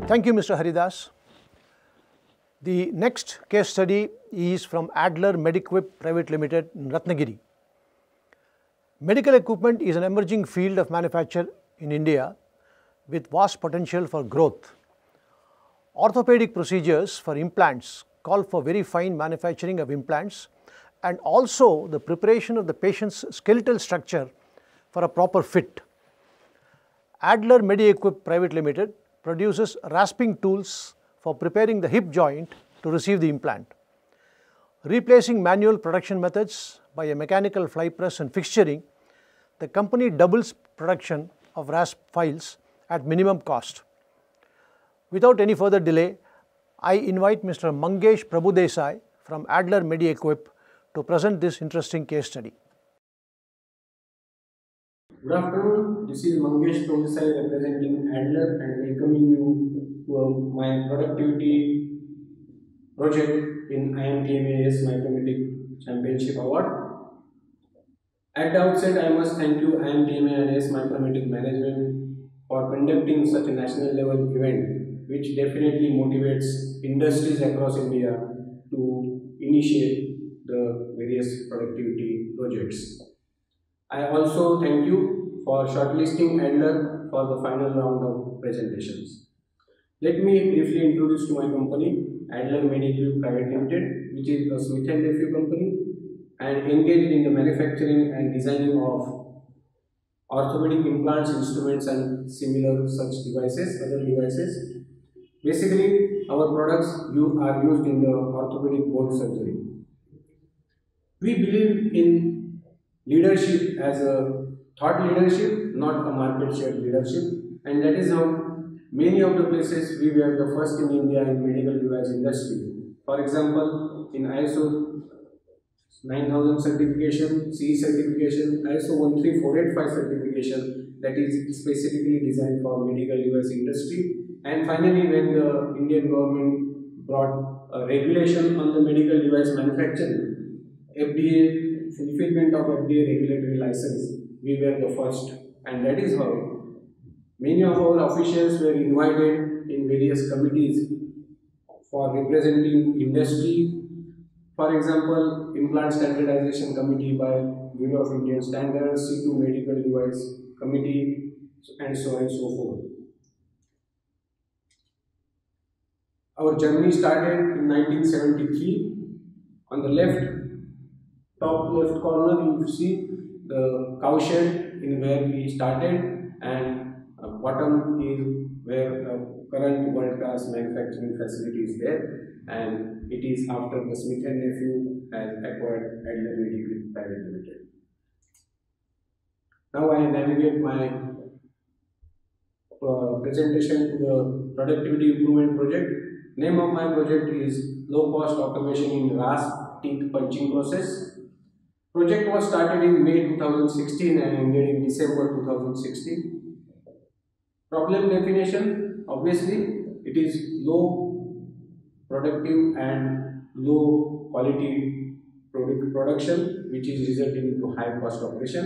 Thank you, Mr. Haridas. The next case study is from Adler Mediquip Private Limited in Ratnagiri. Medical equipment is an emerging field of manufacture in India with vast potential for growth. Orthopedic procedures for implants call for very fine manufacturing of implants and also the preparation of the patient's skeletal structure for a proper fit. Adler Mediquip Private Limited produces rasping tools for preparing the hip joint to receive the implant. Replacing manual production methods by a mechanical fly press and fixturing, the company doubles production of rasp files at minimum cost. Without any further delay, I invite Mr. Mangesh Prabhudesai from Adler Mediquip to present this interesting case study. Good afternoon, this is Mangesh Prabhudesai representing Adler and welcoming you to my productivity project in IMTMAS Micrometric Championship Award. At the outset, I must thank you IMTMAS Micrometric Management for conducting such a national level event, which definitely motivates industries across India to initiate the various productivity projects. I also thank you for shortlisting Adler for the final round of presentations. Let me briefly introduce to my company, Adler Mediquip Private Limited, which is a Smith & Nephew company and engaged in the manufacturing and designing of orthopedic implants, instruments and similar such devices, other devices. Basically, our products are used in the orthopedic bone surgery. We believe in leadership as a thought leadership, not a market share leadership, and that is how many of the places we were the first in India in medical device industry. For example, in ISO 9000 certification, CE certification, ISO 13485 certification that is specifically designed for medical device industry. And finally, when the Indian government brought a regulation on the medical device manufacturing, FDA, fulfillment of FDA regulatory license, we were the first. And that is how many of our officials were invited in various committees for representing industry. For example, Implant Standardization Committee by Bureau of Indian Standards, C2 Medical Device Committee, and so on and so forth. Our journey started in 1973. On the top left corner, you see the cow shed in where we started, and bottom is where current world-class manufacturing facility is there. And it is after the Smith & Nephew has acquired Adler Mediquip Private Limited. Now I navigate my presentation to the productivity improvement project. Name of my project is low cost automation in rasp teeth punching process. Project was started in May 2016 and ended in December 2016. Problem definition, obviously it is low productive and low quality production, which is resulting into high cost operation.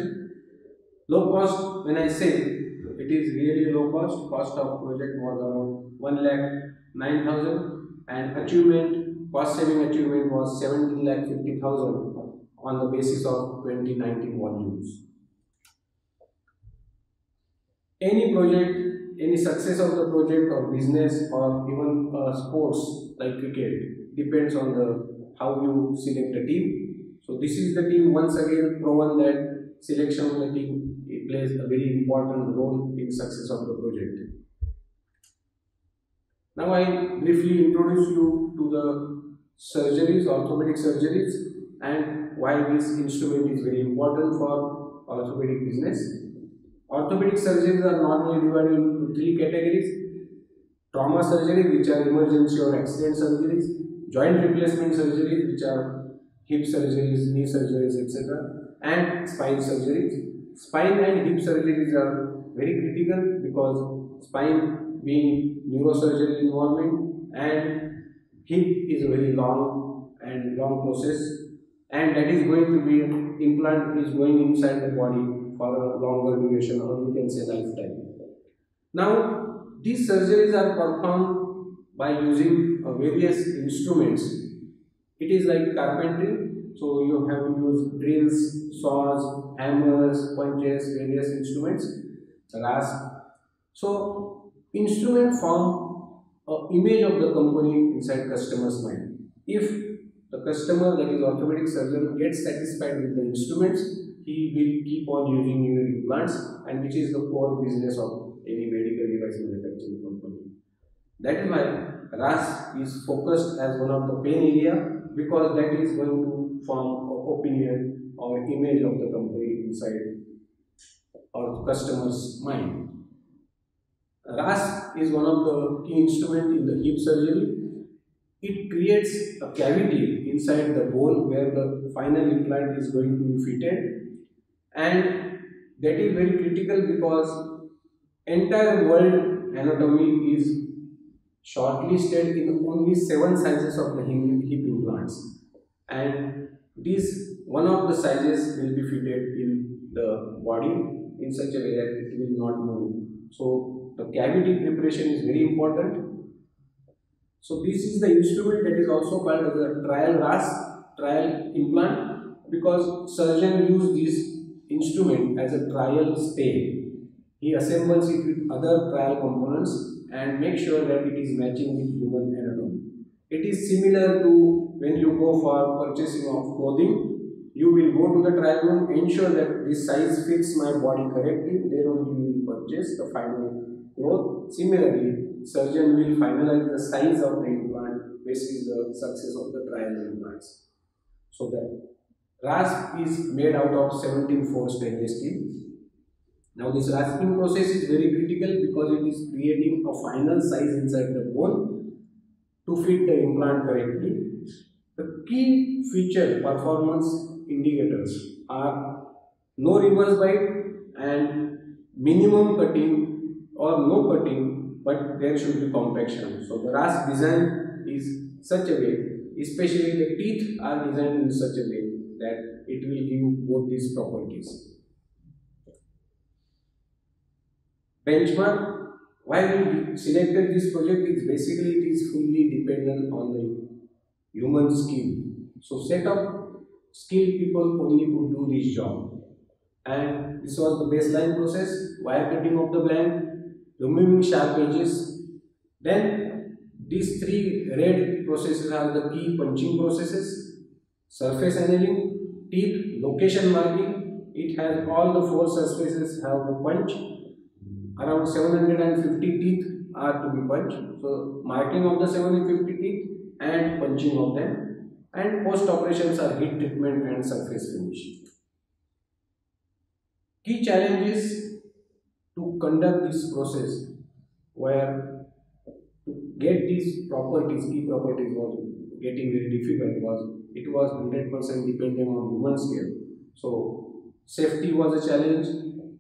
Low cost, when I say it is really low cost of project was around 1,09,000 and cost saving achievement was 17,50,000 on the basis of 2019 volumes. Any project, any success of the project or business or even sports like cricket depends on how you select the team. So this is the team once again proven that selection of the team plays a very important role in success of the project. Now I briefly introduce you to the surgeries, orthopedic surgeries, and why this instrument is very important for orthopedic business. Orthopedic surgeries are normally divided into three categories: trauma surgery, which are emergency or accident surgeries; joint replacement surgeries, which are hip surgeries, knee surgeries, etc., and spine surgeries. Spine and hip surgeries are very critical because spine being neurosurgery involvement and hip is a very long process, and that is going to be implant is going inside the body for a longer duration, or you can say lifetime. Now, These surgeries are performed by using various instruments. It is like carpentry, so you have to use drills, saws, hammers, punches, various instruments, rasp. So instrument form a image of the company inside customer's mind. If the customer, that is orthopedic surgeon, gets satisfied with the instruments, he will keep on using your implants, and which is the core business of any medical device manufacturing company. That is why RAS is focused as one of the pain area, because that is going to form an opinion or image of the company inside our customer's mind. RAS is one of the key instruments in the hip surgery. It creates a cavity inside the bone where the final implant is going to be fitted, and that is very critical because entire world anatomy is shortlisted in only 7 sizes of the hip implants, and this one of the sizes will be fitted in the body in such a way that it will not move. So the cavity preparation is very important. So this is the instrument that is also called as a trial RAS, trial implant, because surgeon use this instrument as a trial stay. He assembles it with other trial components and make sure that it is matching with human anatomy. It is similar to when you go for purchasing of clothing. You will go to the trial room, ensure that this size fits my body correctly, then only you will purchase the final cloth. Similarly, surgeon will finalize the size of the implant based on the success of the trial implants. So the rasp is made out of 17-4 stainless steel. Now this rasping process is very critical because it is creating a final size inside the bone to fit the implant correctly. The key feature performance indicators are no reverse bite and minimum cutting or no cutting, but there should be compaction. So the rasp design is such a way, especially the teeth are designed in such a way that it will give both these properties. Benchmark, why we selected this project is basically it is fully dependent on the human skill. So set of skilled people only could do this job. And this was the baseline process, wire cutting of the blank, removing sharp edges. Then these 3 red processes are the key punching processes: surface annealing, teeth, location marking. It has all the 4 surfaces have to punch. Around 750 teeth are to be punched. So marking of the 750 teeth and punching of them. And post operations are heat treatment and surface finish. Key challenges to conduct this process where to get these properties, key properties was getting very difficult, was it was 100% dependent on human scale. So safety was a challenge,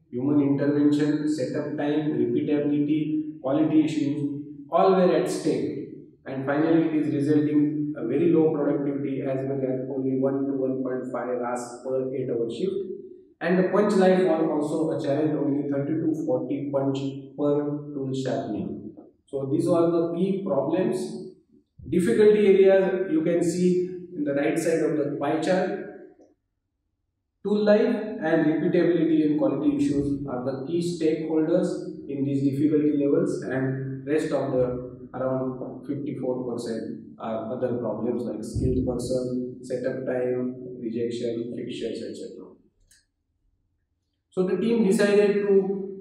human intervention, setup time, repeatability, quality issues, all were at stake, and finally it is resulting a very low productivity as much as only 1 to 1.5 RAS per 8-hour shift, and the punch life was also a challenge, only 30 to 40 punch per tool sharpening. So these are the key problems. Difficulty areas you can see in the right side of the pie chart. Tool life and repeatability and quality issues are the key stakeholders in these difficulty levels, and rest of the around 54% are other problems like skilled person, setup time, rejection, fixtures, etc. So the team decided to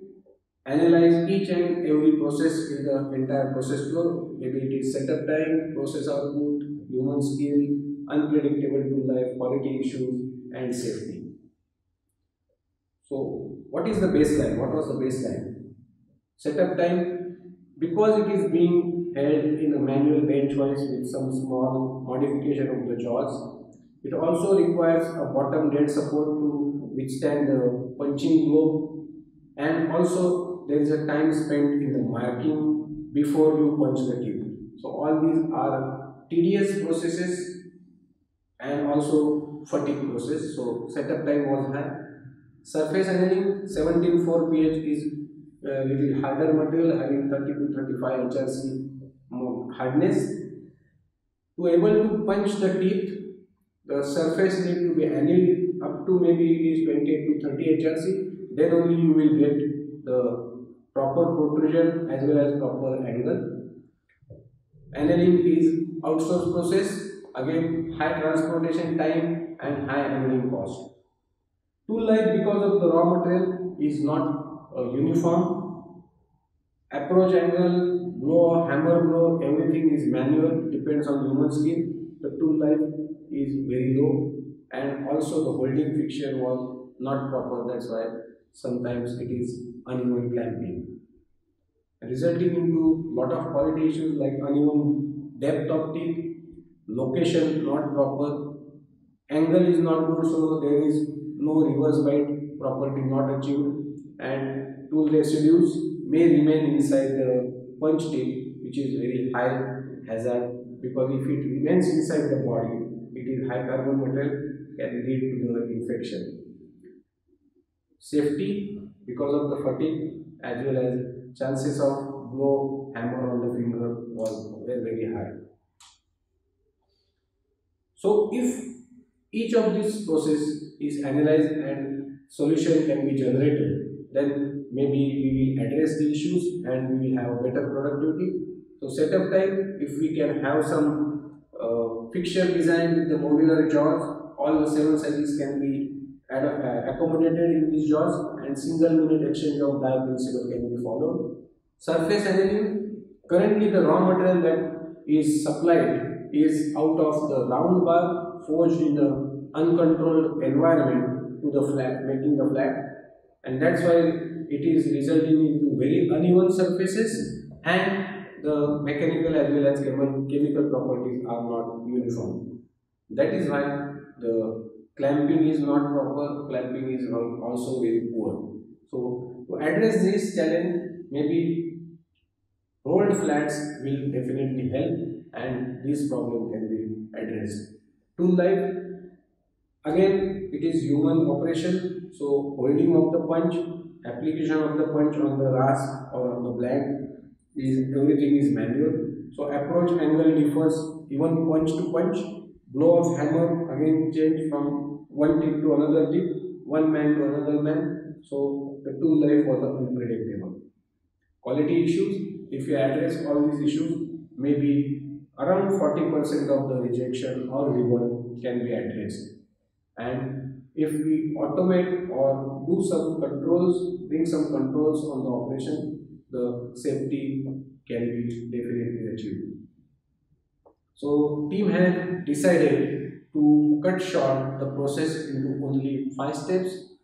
analyze each and every process in the entire process flow. Maybe it is setup time, process output, human skill, unpredictable tool life, quality issues, and safety. So what is the baseline? What was the baseline? Setup time, because it is being held in a manual bench wise with some small modification of the jaws, it also requires a bottom dead support to withstand the punching globe, and also there is a time spent in the marking before you punch the teeth. So all these are tedious processes and also fatigue process. So setup time was high. Surface annealing 17.4 pH is little harder material having 30 to 35 HRC hardness. To able to punch the teeth, the surface need to be annealed up to maybe it is 28 to 30 HRC. Then only you will get the proper protrusion as well as proper angle. Annealing is outsourced process. Again, high transportation time and high annealing cost. Tool life, because of the raw material is not uniform. Approach angle, blow, hammer blow, everything is manual, depends on human skill. The tool life is very low, and also the holding fixture was not proper. That's why sometimes it is uneven clamping, resulting into lot of quality issues like uneven depth of teeth, location not proper, angle is not good, so there is no reverse bite property not achieved, and tool residues may remain inside the punch tip, which is very high hazard, because if it remains inside the body, it is high carbon material, can lead to the infection. Safety, because of the fatigue as well as chances of blow hammer on the finger was very high. So if each of these process is analyzed and solution can be generated, then maybe we will address the issues and we will have better productivity. So setup time, if we can have some fixture design with the modular jaws, all the 7 sizes can be accommodated in these jaws, and single unit exchange of die principle can be followed. Surface annealing, currently the raw material that is supplied is out of the round bar forged in the uncontrolled environment to the flat, making the flat, and that's why it is resulting into very uneven surfaces, and the mechanical as well as chemical properties are not uniform. That is why the clamping is not proper, clamping is also very poor. So to address this challenge, maybe rolled flats will definitely help and this problem can be addressed. Tool life, again it is human operation, so holding of the punch, application of the punch on the rasp or on the blade, is everything is manual. So approach angle differs even punch to punch. Blow of hammer again change from one tip to another tip, one man to another man. So the tool life was unpredictable. Quality issues, if you address all these issues, maybe around 40% of the rejection or rework can be addressed. And if we automate or do some controls, bring some controls on the operation, the safety can be definitely achieved. So team had decided to cut short the process into only 5 steps.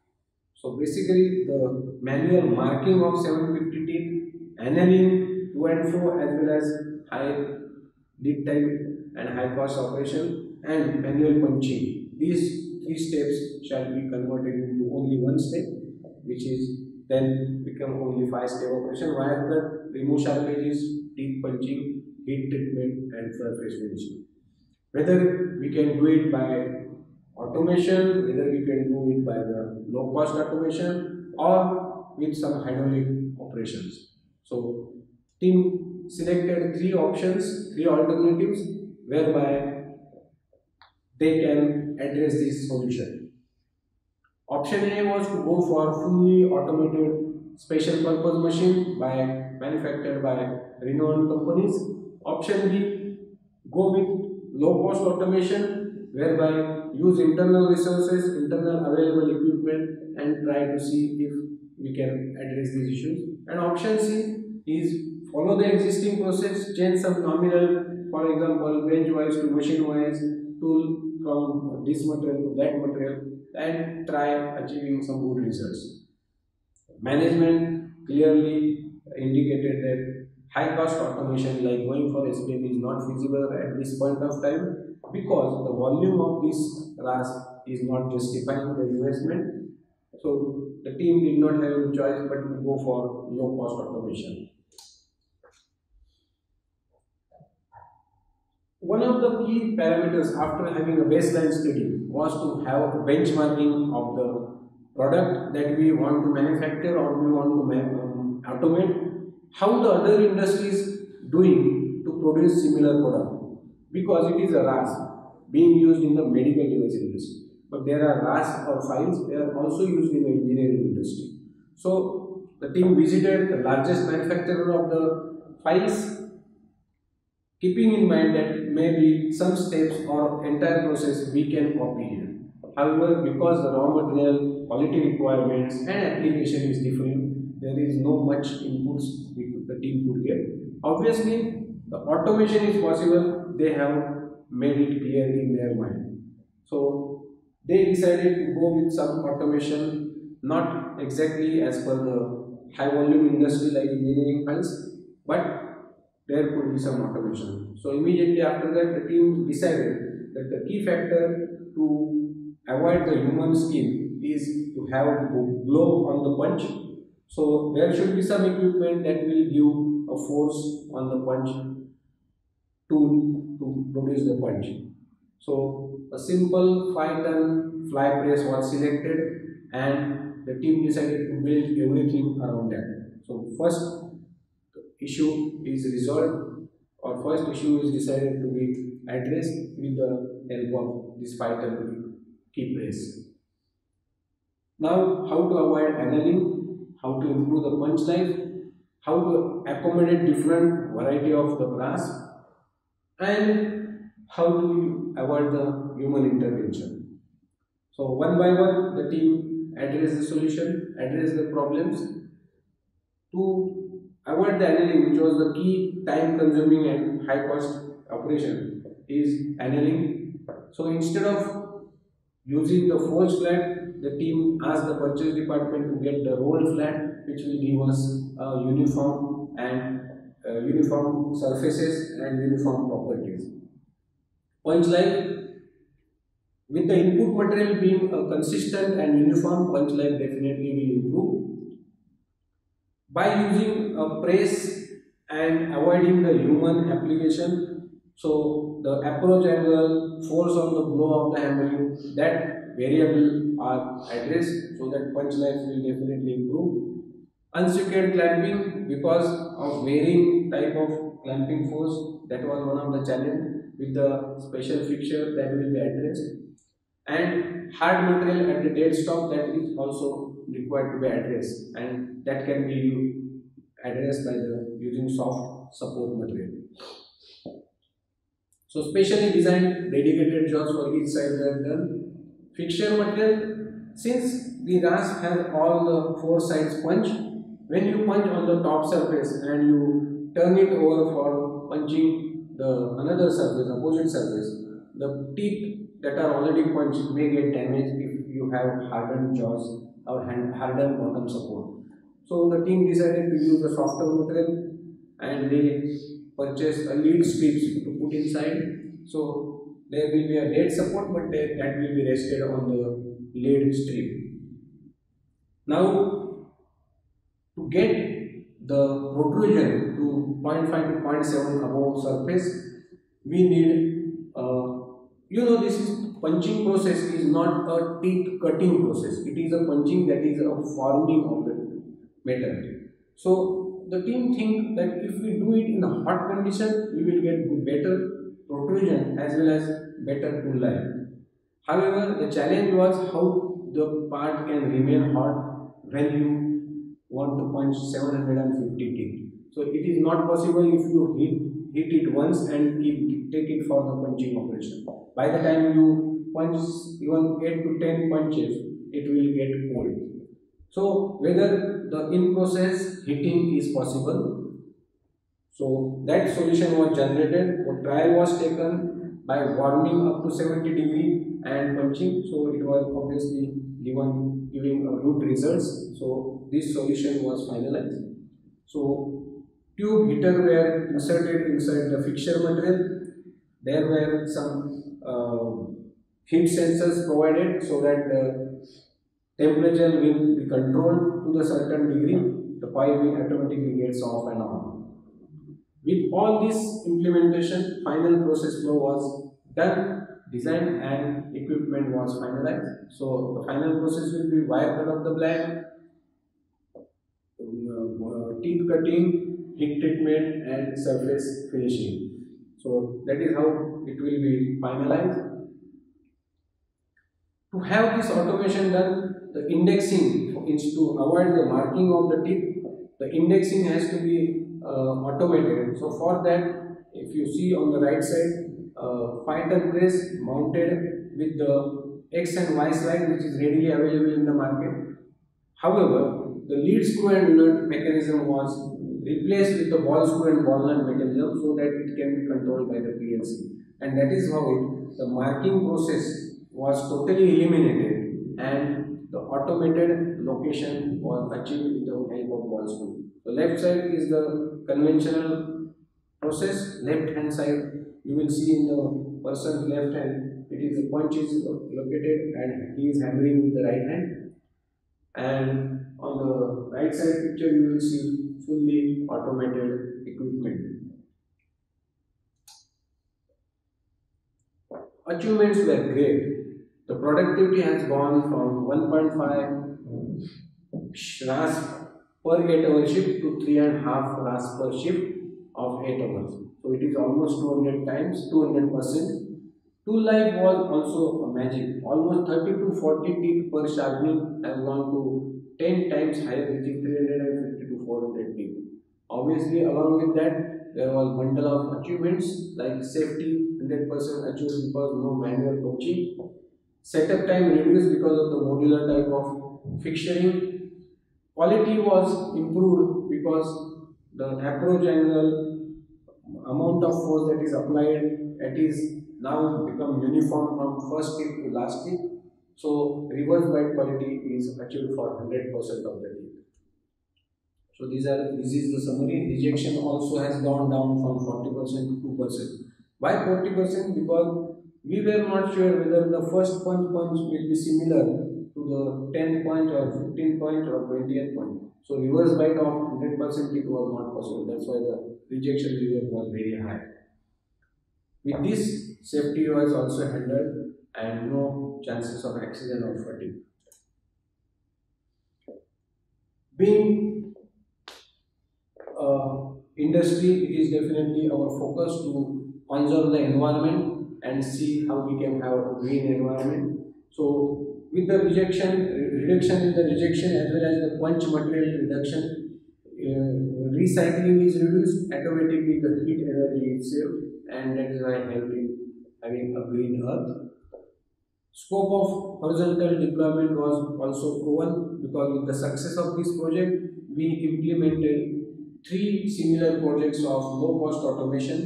So basically the manual marking of 750 teeth, annealing to and fro as well as high lead time and high cost operation, and manual punching. These 3 steps shall be converted into only 1 step, which is then become only 5-step operation: wire cut, remove sharp edges, teeth punching, heat treatment and surface finishing. Whether we can do it by automation, whether we can do it by the low cost automation or with some hydraulic operations. So team selected 3 options, 3 alternatives whereby they can address this solution. Option A was to go for fully automated special purpose machine manufactured by renowned companies. Option B, go with low cost automation whereby use internal resources, internal available equipment and try to see if we can address these issues. And option C is follow the existing process, change some nominal, for example bench wise to machine wise, tool from this material to that material, and try achieving some good results. Management clearly indicated that high cost automation like going for SPM is not feasible at this point of time because the volume of this RAS is not justifying the investment. So the team did not have any choice but to go for low cost automation. One of the key parameters after having a baseline study was to have a benchmarking of the product that we want to manufacture or we want to automate. How the other industries doing to produce similar product? Because it is a RAS being used in the medical device industry. But there are RAS or files, they are also used in the engineering industry. So the team visited the largest manufacturer of the files, keeping in mind that maybe some steps or entire process we can copy here. However, because the raw material, quality requirements and application is different, there is no much inputs the team could get. Obviously, the automation is possible, they have made it clear in their mind. So, they decided to go with some automation, not exactly as per the high volume industry like engineering files, but there could be some automation. So immediately after that, the team decided that the key factor to avoid the human skin is to have glow on the punch. So there should be some equipment that will give a force on the punch tool to produce the punch. So a simple 5-ton fly press was selected and the team decided to build everything around that. So first issue is resolved or first issue is decided to be addressed with the help of this 5-ton key press. Now, how to avoid annealing, how to improve the punch life, how to accommodate different variety of the brass, and how to avoid the human intervention. So one by one, the team address the solution, address the problems to avoid the annealing, which was the key time-consuming and high-cost operation, is annealing. So instead of using the forged flat, the team asked the purchase department to get the rolled flat, which will give us uniform and uniform surfaces and uniform properties. Punch life, with the input material being consistent and uniform, punch life definitely will improve. By using a press and avoiding the human application, so the approach angle, force on the blow of the hammering, that variable are addressed so that punch life will definitely improve. Unsecured clamping, because of varying type of clamping force, that was one of the challenge with the special fixture that will be addressed. And hard material at the dead stop, that is also required to be addressed, and that can be addressed by the using soft support material. So specially designed dedicated jobs for each side were done. Fixture material, since the rasp has all the four sides punch, when you punch on the top surface and you turn it over for punching the another surface, opposite surface, the teeth that are already punched may get damaged if you have hardened jaws or hardened bottom support. So the team decided to use a softer material and they purchased a lead strips to put inside. So there will be a dead support, but that will be rested on the lead strip. Now, to get the protrusion to 0.5 to 0.7 above surface, we need this punching process is not a teeth cutting process. It is a punching, that is a forming of the metal. So the team think that if we do it in a hot condition, we will get better protrusion as well as better tool life. However, the challenge was how the part can remain hot when you want to punch 750 teeth. So it is not possible if you hit it once and take it for the punching operation. By the time you punch even 8 to 10 punches, it will get cold. So whether the in process heating is possible. So that solution was generated. A trial was taken by warming up to 70 degree and punching. So it was obviously giving a good results. So this solution was finalized. So tube heater were inserted inside the fixture material. There were some heat sensors provided so that the temperature will be controlled to the certain degree. The pipe will automatically gets off and on. With all this implementation, final process flow was done, design and equipment was finalized. So the final process will be wire cut of the black, teeth cutting, heat treatment, and surface finishing. So that is how it will be finalized. To have this automation done, the indexing is to avoid the marking of the teeth. The indexing has to be automated. So for that, if you see on the right side, 5-ton press mounted with the X and Y slide, which is readily available in the market. However, the lead screw and nut mechanism was replaced with the ball screw and ball nut mechanism so that it can be controlled by the PLC. And that is how the marking process was totally eliminated and the automated location was achieved with the help of ball screw. The left side is the conventional process. Left hand side you will see in the person's left hand, it is the punch is located and he is hammering with the right hand. And on the right side picture you will see fully automated equipment. Achievements were great. The productivity has gone from 1.5 RAS per 8 hour shift to 3.5 RAS per shift of 8 hours. So it is almost 200 times, 200%. Tool life was also a magic. Almost 30 to 40 teeth per sharpening has gone to 10 times higher, which is 350 to 400 teeth. Obviously, along with that, there was bundle of achievements like safety 100% achieved because no manual punching. Setup time reduced because of the modular type of fixturing. Quality was improved because the approach angle, amount of force that is applied, it is now become uniform from first tip to last tip. So reverse bite quality is achieved for 100% of the teeth. So this is the summary. Rejection also has gone down from 40% to 2%. Why 40%? Because we were not sure whether the first punch will be similar to the 10th punch or 15th punch or 20th punch. So reverse bite of 100% it was not possible. That's why the rejection rate was very high. With this, safety was also handled and no chances of accident or fatigue. Being industry, it is definitely our focus to conserve the environment and see how we can have a green environment. So with the reduction in the rejection as well as the punch material reduction, recycling is reduced, automatically the heat energy is saved, and that is why helping having a green earth. Scope of horizontal deployment was also proven because with the success of this project, we implemented 3 similar projects of low-cost automation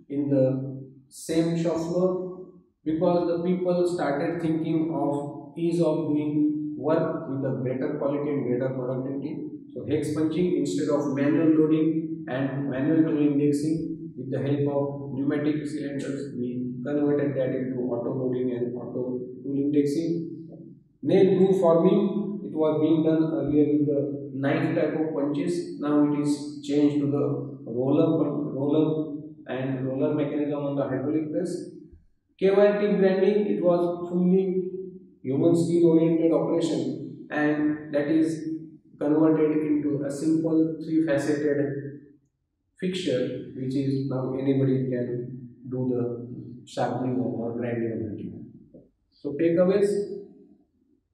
in the same shop floor because the people started thinking of ease of doing work with a better quality and better productivity. So hex punching instead of manual loading and manual tool indexing, with the help of pneumatic cylinders, we converted that into auto loading and auto tool indexing. Nail groove forming, it was being done earlier with the knife type of punches. Now it is changed to the roller and roller mechanism on the hydraulic press. KYT grinding, it was fully human skill oriented operation, and that is converted into a simple 3-faceted fixture, which is now anybody can do the sharpening or grinding of the teeth. So takeaways,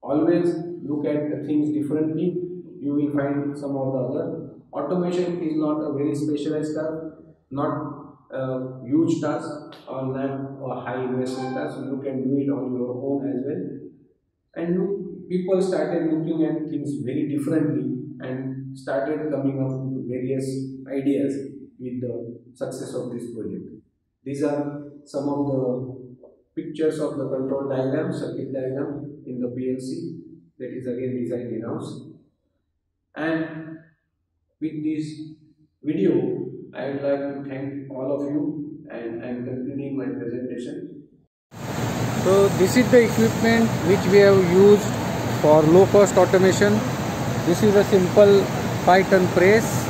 always look at the things differently. You will find some of the other. Automation is not a very specialized task, not a huge task or not a high investment task. You can do it on your own as well. And people started looking at things very differently and started coming up with various ideas with the success of this project. These are some of the pictures of the control diagram, circuit diagram in the PLC, that is again designed in-house. And with this video, I would like to thank all of you, and I am concluding my presentation. So this is the equipment which we have used for low cost automation. This is a simple 5-ton press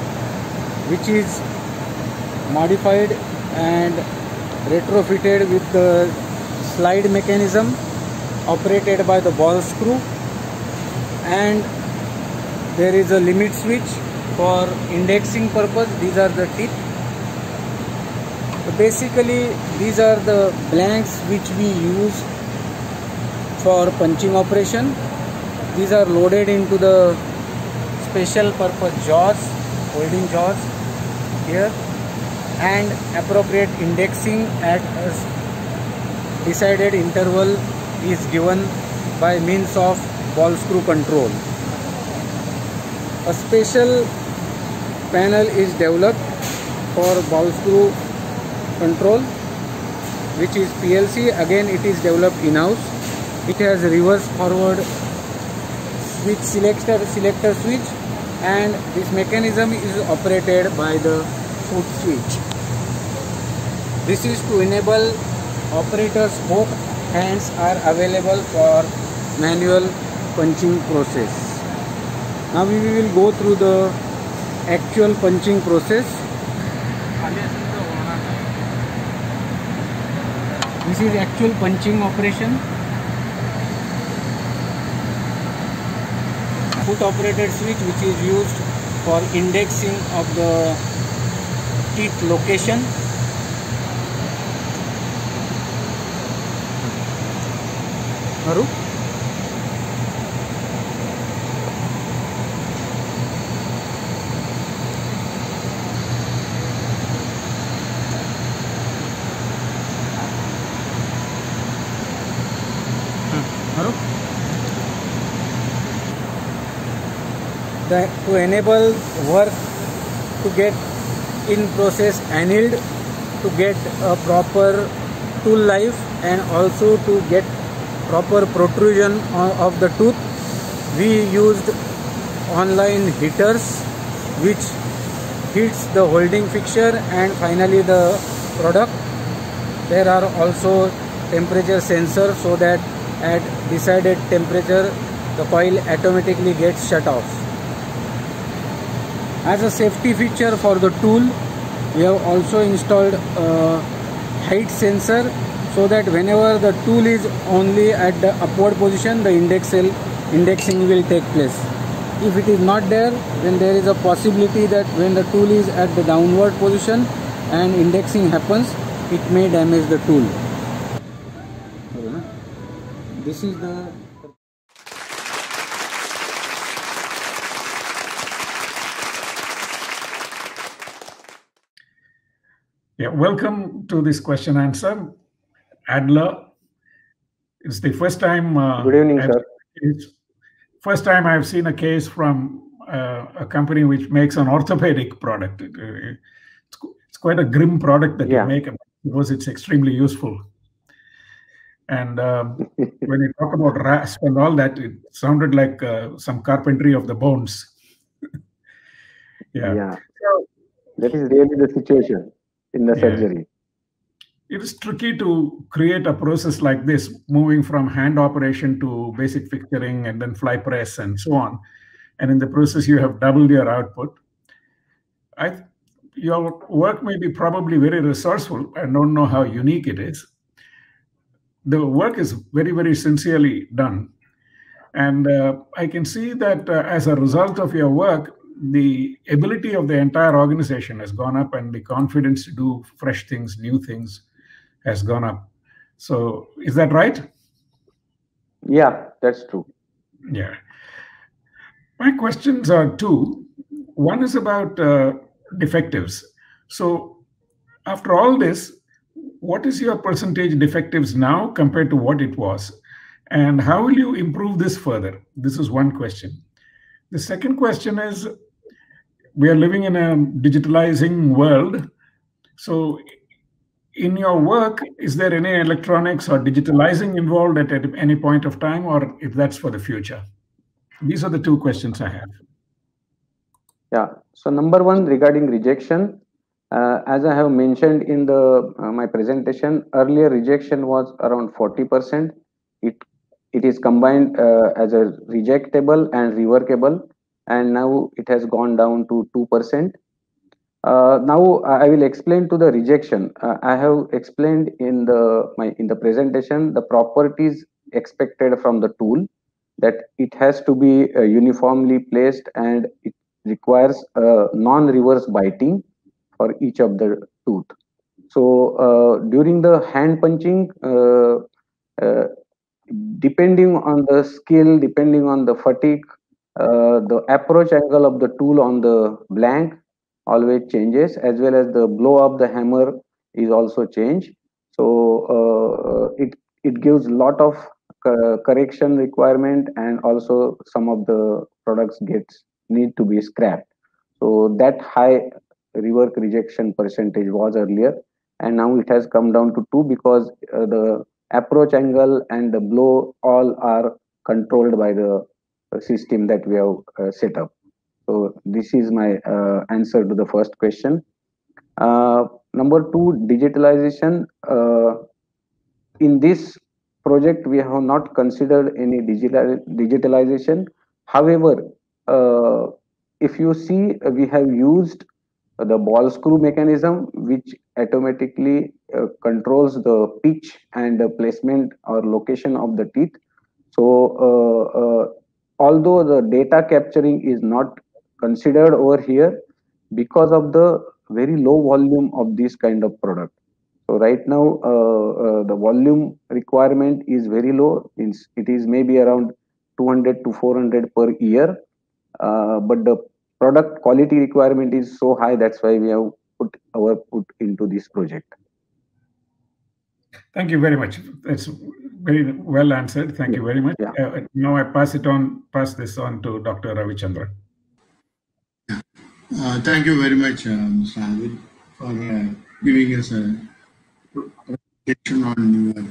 which is modified and retrofitted with the slide mechanism operated by the ball screw, and there is a limit switch For indexing purpose, these are the teeth. So basically, these are the blanks which we use for punching operation. These are loaded into the special purpose jaws, holding jaws here, and appropriate indexing at a decided interval is given by means of ball screw control. A special panel is developed for ball screw control, which is PLC. Again, it is developed in-house. It has reverse forward switch selector switch, and this mechanism is operated by the foot switch. This is to enable operators both hands are available for manual punching process. Now we will go through the actual punching process. This is actual punching operation. Foot operated switch, which is used for indexing of the teeth location. Haru? To enable work to get in process annealed, to get a proper tool life, and also to get proper protrusion of the tooth, we used online heaters which heats the holding fixture and finally the product. There are also temperature sensors so that at decided temperature the coil automatically gets shut off. As a safety feature for the tool, we have also installed a height sensor so that whenever the tool is only at the upward position, the indexing will take place. If it is not there, then there is a possibility that when the tool is at the downward position and indexing happens, it may damage the tool. This is the welcome to this question answer. Adler. It's the first time. Good evening, sir. First time I've seen a case from a company which makes an orthopedic product. It's quite a grim product that you make, because it's extremely useful. And when you talk about rasp and all that, it sounded like some carpentry of the bones. Yeah. So, that is really the situation in the surgery. It is tricky to create a process like this, moving from hand operation to basic fixturing and then fly press and so on. And in the process, you have doubled your output. Your work may be probably very resourceful. I don't know how unique it is. The work is very, very sincerely done. And I can see that as a result of your work, the ability of the entire organization has gone up, and the confidence to do fresh things, new things has gone up. So is that right? Yeah, that's true. Yeah. My questions are two. One is about defectives. So after all this, what is your percentage defectives now compared to what it was? And how will you improve this further? This is one question. The second question is, we are living in a digitalizing world. So in your work, is there any electronics or digitalizing involved at any point of time, or if that's for the future? These are the two questions I have. Yeah. So number one, regarding rejection, as I have mentioned in the my presentation, earlier rejection was around 40%. It is combined as a rejectable and reworkable, and now it has gone down to 2%. Now I will explain to the rejection. I have explained in the presentation the properties expected from the tool, that it has to be uniformly placed and requires non-reverse biting for each of the tooth. So during the hand punching, depending on the skill, depending on the fatigue, the approach angle of the tool on the blank always changes, as well as the blow of the hammer is also changed. So it gives a lot of correction requirement, and also some of the products need to be scrapped. So that high rework rejection percentage was earlier, and now it has come down to 2 because the approach angle and the blow all are controlled by the system that we have set up. So this is my answer to the first question. Number 2, digitalization. In this project, we have not considered any digitalization. However, if you see, we have used the ball screw mechanism, which automatically controls the pitch and the placement or location of the teeth. So although the data capturing is not considered over here because of the very low volume of this kind of product. So right now the volume requirement is very low. It is maybe around 200 to 400 per year, but the product quality requirement is so high. That's why we have put our put into this project. Thank you very much. That's very well answered. Thank you very much. Yeah. Now I pass this on to Dr. Ravichandran. Thank you very much, Mr. Avid, for giving us a presentation on your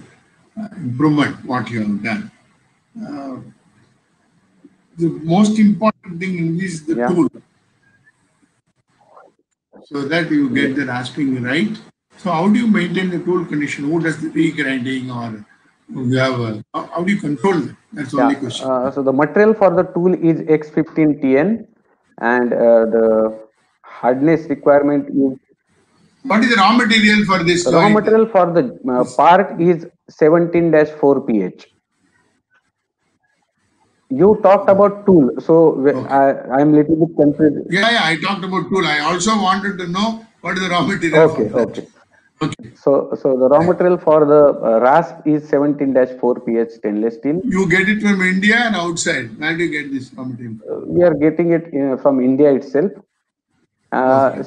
improvement, what you have done. The most important thing is the tool, so that you get the rasping right. So how do you maintain the tool condition? Who does the regrinding, or you have how do you control that? That's the only question. So the material for the tool is X15TN, and the hardness requirement is. What is the raw material for this? The raw material for the part is 17-4 pH. You talked about tool, so okay. I'm little bit confused. Yeah, I talked about tool. I also wanted to know what is the raw material. Okay. So the raw material for the rasp is 17-4 pH stainless steel. You get it from India and outside. Where do you get this raw material? We are getting it from India itself.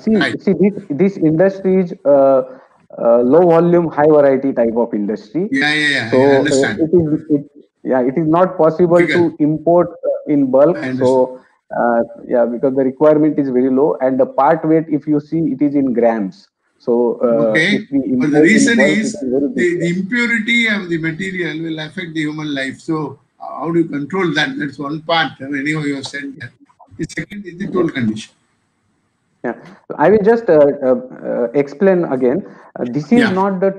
See, this industry is low volume, high variety type of industry. Yeah. So I understand. It is not possible to import in bulk. So because the requirement is very low, and the part weight, if you see, it is in grams. So but the reason is the impurity of the material will affect the human life. So how do you control that? That's one part. Anyhow, you have said that. The second is the tool condition. Yeah, I will just explain again. This is not the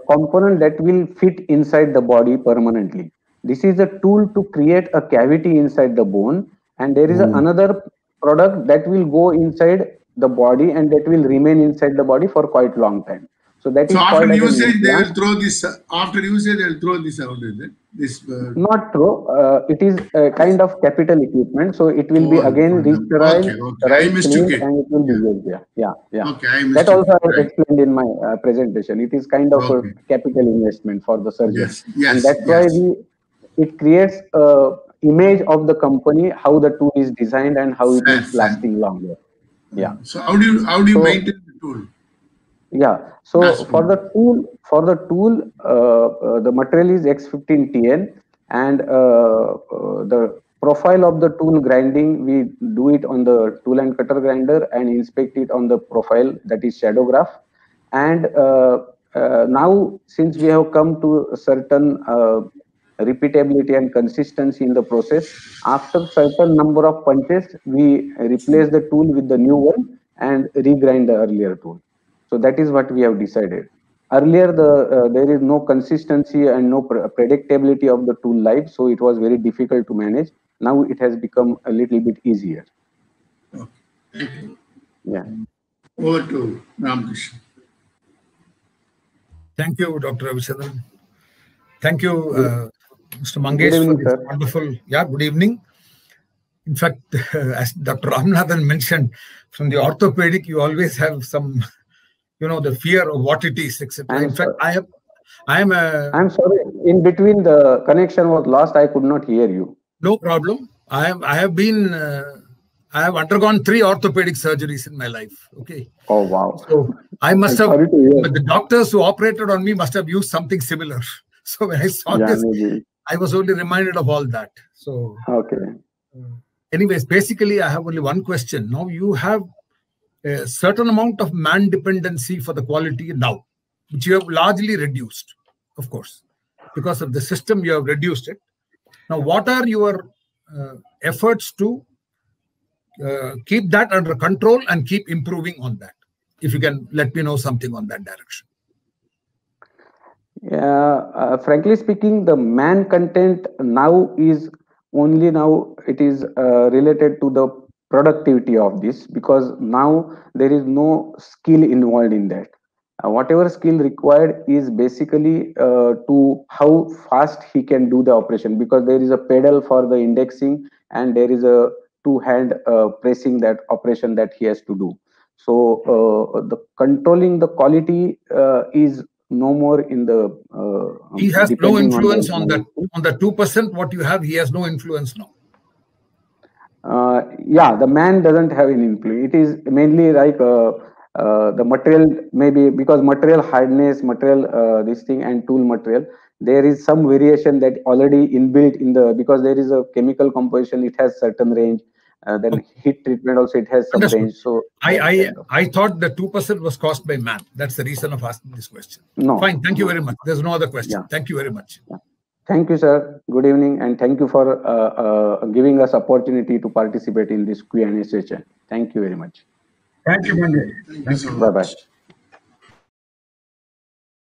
component that will fit inside the body permanently. This is a tool to create a cavity inside the bone, and there is another product that will go inside the body, and that will remain inside the body for quite long time. So that is after usage, they will throw this. After usage, they will throw this out. Is it? This not throw. It is a kind of capital equipment, so it will be again re-steriled, cleaned, and it will be used. Yeah. Okay, that also I explained in my presentation. It is kind of a capital investment for the surgeon, and that's why it creates a image of the company, how the tool is designed and how it is lasting longer. Yeah. So how do you maintain the tool? Yeah. So for the tool, the material is X15TN, and the profile of the tool grinding, we do it on the tool and cutter grinder and inspect it on the profile, that is shadow graph. And now, since we have come to a certain repeatability and consistency in the process, after certain number of punches, we replace the tool with the new one and regrind the earlier tool. So that is what we have decided. Earlier, there is no consistency and no predictability of the tool life, so it was very difficult to manage. Now it has become a little bit easier. Okay. Yeah. Over to Ramakrishna. Thank you, Dr. Ravichandran. Thank you, Mr. Mangesh, for this wonderful. Yeah, good evening. In fact, as Dr. Ramanathan mentioned, from the orthopedic, you always have some, the fear of what it is, etc. In fact, I'm sorry. In between, the connection was lost. I could not hear you. No problem. I have undergone 3 orthopedic surgeries in my life. Okay. Oh wow. So I must have. But the doctors who operated on me must have used something similar. So when I saw this, maybe. I was only reminded of all that. So okay. Anyways, basically, I have only one question. Now you have a certain amount of man dependency for the quality now, which you have largely reduced, of course, because of the system. You have reduced it. Now, what are your efforts to keep that under control and keep improving on that? If you can let me know something on that direction. Frankly speaking, the man content now is it is related to the productivity of this, because now there is no skill involved in that. Whatever skill required is basically to how fast he can do the operation, because there is a pedal for the indexing and there is a 2-hand pressing that operation that he has to do. So the controlling the quality is no more in the. He has no influence on that. On the 2% what you have, he has no influence now. Yeah, the man doesn't have any influence. It is mainly like the material, maybe because material hardness, material this thing, and tool material. There is some variation that already inbuilt in the, because there is a chemical composition. It has certain range. Then heat treatment also, it has some range. So I thought the 2% was caused by man. That's the reason of asking this question. No. Fine. Thank you very much. There's no other question. Yeah. Thank you very much. Yeah. Thank you, sir. Good evening, and thank you for giving us opportunity to participate in this Q&A session. Thank you very much. Thank you, Mangesh. Bye-bye.